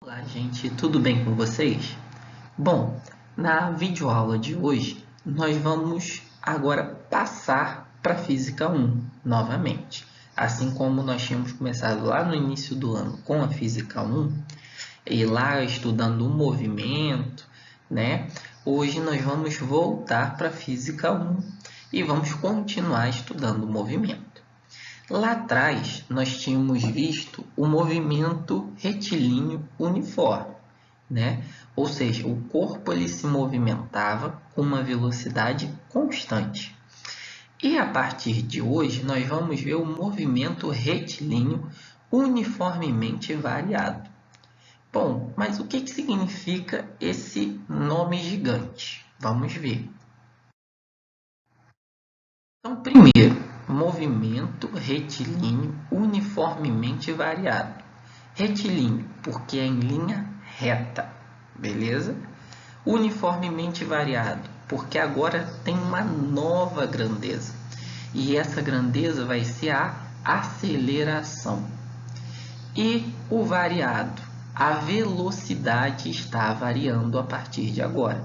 Olá, gente, tudo bem com vocês? Bom, na videoaula de hoje, nós vamos agora passar para a Física 1 novamente. Assim como nós tínhamos começado lá no início do ano com a Física 1, e lá estudando o movimento, né? Hoje nós vamos voltar para a Física 1 e vamos continuar estudando o movimento. Lá atrás, nós tínhamos visto o movimento retilíneo uniforme, né? Ou seja, o corpo ele se movimentava com uma velocidade constante. E a partir de hoje, nós vamos ver o movimento retilíneo uniformemente variado. Bom, mas o que significa esse nome gigante? Vamos ver. Então, primeiro, movimento retilíneo uniformemente variado. Retilíneo, porque é em linha reta, beleza? Uniformemente variado, porque agora tem uma nova grandeza. E essa grandeza vai ser a aceleração. E o variado, a velocidade está variando a partir de agora.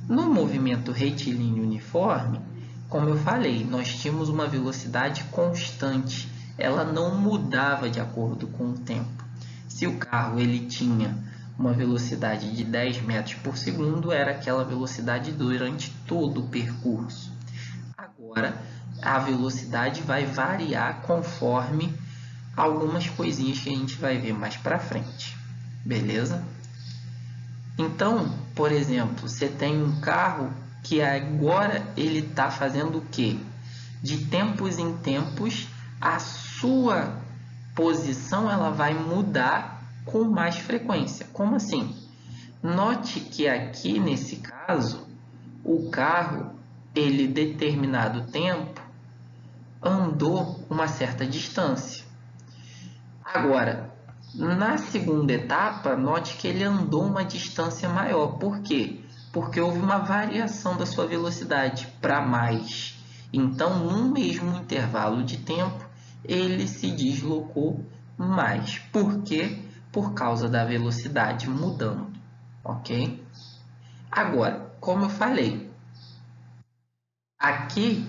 No movimento retilíneo uniforme, como eu falei, nós tínhamos uma velocidade constante, ela não mudava de acordo com o tempo. Se o carro ele tinha uma velocidade de 10 metros por segundo, era aquela velocidade durante todo o percurso. Agora, a velocidade vai variar conforme algumas coisinhas que a gente vai ver mais para frente, beleza? Então, por exemplo, você tem um carro que agora ele está fazendo o quê? De tempos em tempos, a sua posição ela vai mudar com mais frequência. Como assim? Note que aqui nesse caso, o carro, ele determinado tempo, andou uma certa distância. Agora, na segunda etapa, note que ele andou uma distância maior. Por quê? Porque houve uma variação da sua velocidade para mais. Então, num mesmo intervalo de tempo, ele se deslocou mais. Por quê? Por causa da velocidade mudando, ok? Agora, como eu falei, aqui,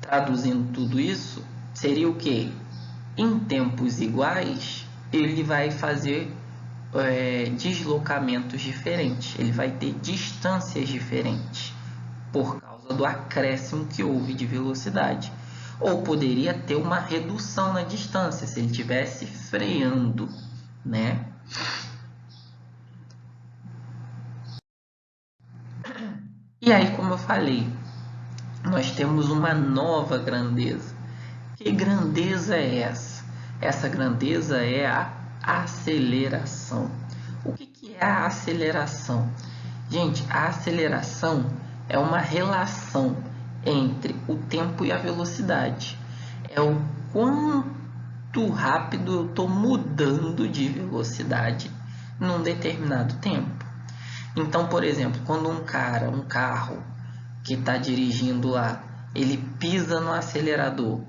traduzindo tudo isso, seria o quê? Em tempos iguais, ele vai fazer deslocamentos diferentes, ele vai ter distâncias diferentes por causa do acréscimo que houve de velocidade. Ou poderia ter uma redução na distância se ele estivesse freando, né? E aí, como eu falei, nós temos uma nova grandeza. Que grandeza é essa? Essa grandeza é a aceleração. O que é a aceleração? Gente, a aceleração é uma relação entre o tempo e a velocidade. É o quanto rápido eu estou mudando de velocidade num determinado tempo. Então, por exemplo, quando um carro que está dirigindo lá, ele pisa no acelerador, o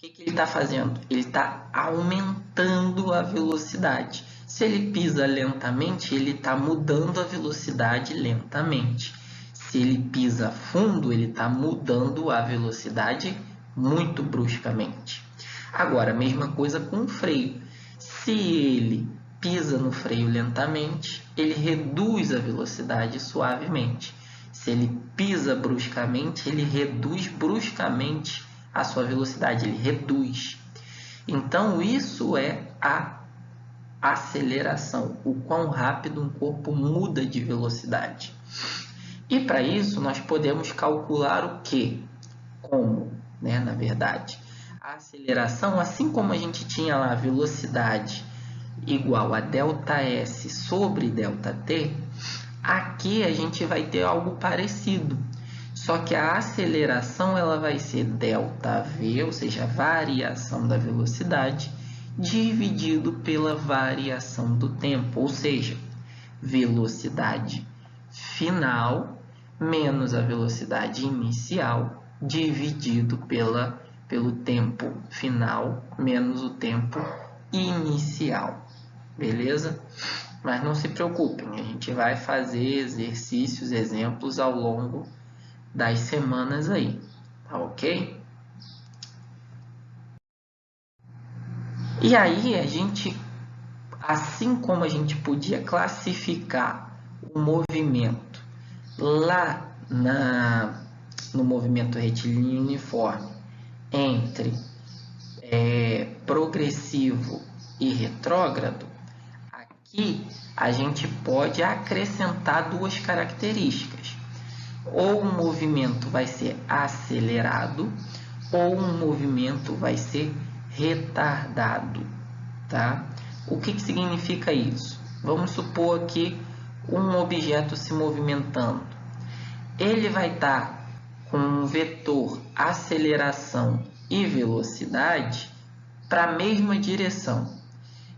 que ele está fazendo? Ele está aumentando a velocidade. Se ele pisa lentamente, ele está mudando a velocidade lentamente. Se ele pisa fundo, ele está mudando a velocidade muito bruscamente. Agora, a mesma coisa com o freio. Se ele pisa no freio lentamente, ele reduz a velocidade suavemente. Se ele pisa bruscamente, ele reduz bruscamente a sua velocidade, ele reduz. Então, isso é a aceleração, o quão rápido um corpo muda de velocidade. E para isso, nós podemos calcular o quê? Como, né, na verdade? A aceleração, assim como a gente tinha lá a velocidade igual a ΔS sobre ΔT, aqui a gente vai ter algo parecido. Só que a aceleração ela vai ser ΔV, ou seja, a variação da velocidade, dividido pela variação do tempo, ou seja, velocidade final menos a velocidade inicial, dividido pelo tempo final menos o tempo inicial. beleza? Mas não se preocupem, a gente vai fazer exercícios, exemplos ao longo das semanas aí, tá ok? E aí a gente, assim como a gente podia classificar o movimento lá no movimento retilíneo uniforme entre progressivo e retrógrado, aqui a gente pode acrescentar duas características. Ou o movimento vai ser acelerado, ou um movimento vai ser retardado, tá? O que significa isso? Vamos supor aqui um objeto se movimentando. Ele vai estar com um vetor aceleração e velocidade para a mesma direção.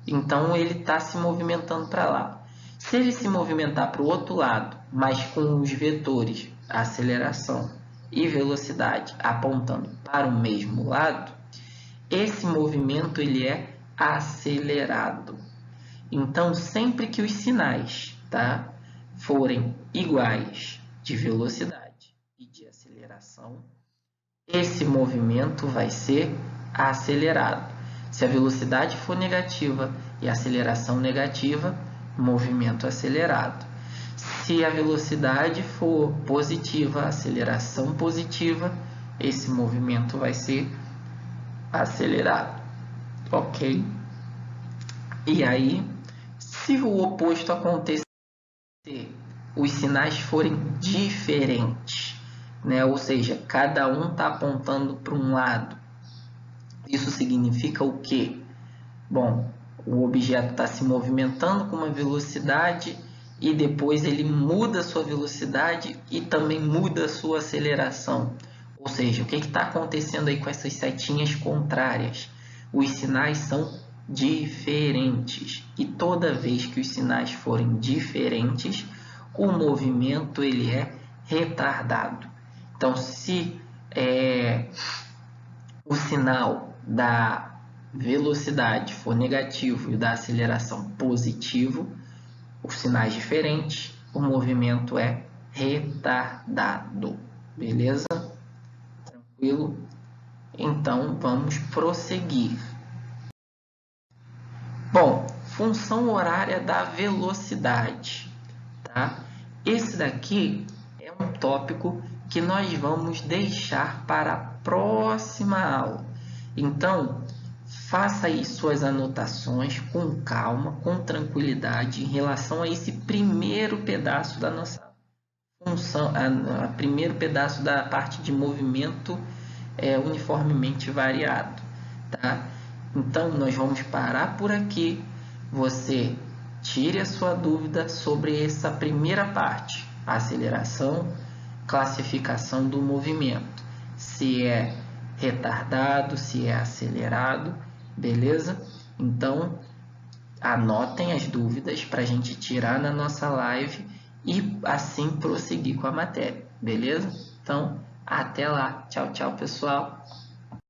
Então ele está se movimentando para lá. Se ele se movimentar para o outro lado, mas com os vetores aceleração e velocidade apontando para o mesmo lado, esse movimento ele é acelerado. Então, sempre que os sinais, tá, forem iguais de velocidade e de aceleração, esse movimento vai ser acelerado. Se a velocidade for negativa e a aceleração negativa, movimento acelerado. Se a velocidade for positiva, a aceleração positiva, esse movimento vai ser acelerado, ok? E aí, se o oposto acontecer, os sinais forem diferentes, né? Ou seja, cada um está apontando para um lado, isso significa o quê? Bom, o objeto está se movimentando com uma velocidade e depois ele muda a sua velocidade e também muda a sua aceleração. Ou seja, o que está acontecendo aí com essas setinhas contrárias? Os sinais são diferentes e toda vez que os sinais forem diferentes, o movimento ele é retardado. Então, se o sinal da velocidade for negativo e o da aceleração positivo, os sinais diferentes, o movimento é retardado. Beleza? Tranquilo? Então, vamos prosseguir. Bom, função horária da velocidade. Tá? Esse daqui é um tópico que nós vamos deixar para a próxima aula. Então, faça aí suas anotações com calma, com tranquilidade em relação a esse primeiro pedaço da nossa função, a primeiro pedaço da parte de movimento uniformemente variado, tá? Então, nós vamos parar por aqui. Você tire a sua dúvida sobre essa primeira parte, a aceleração, classificação do movimento, se é retardado, se é acelerado, beleza? Então, anotem as dúvidas para a gente tirar na nossa live e assim prosseguir com a matéria, beleza? Então, até lá. Tchau, tchau, pessoal.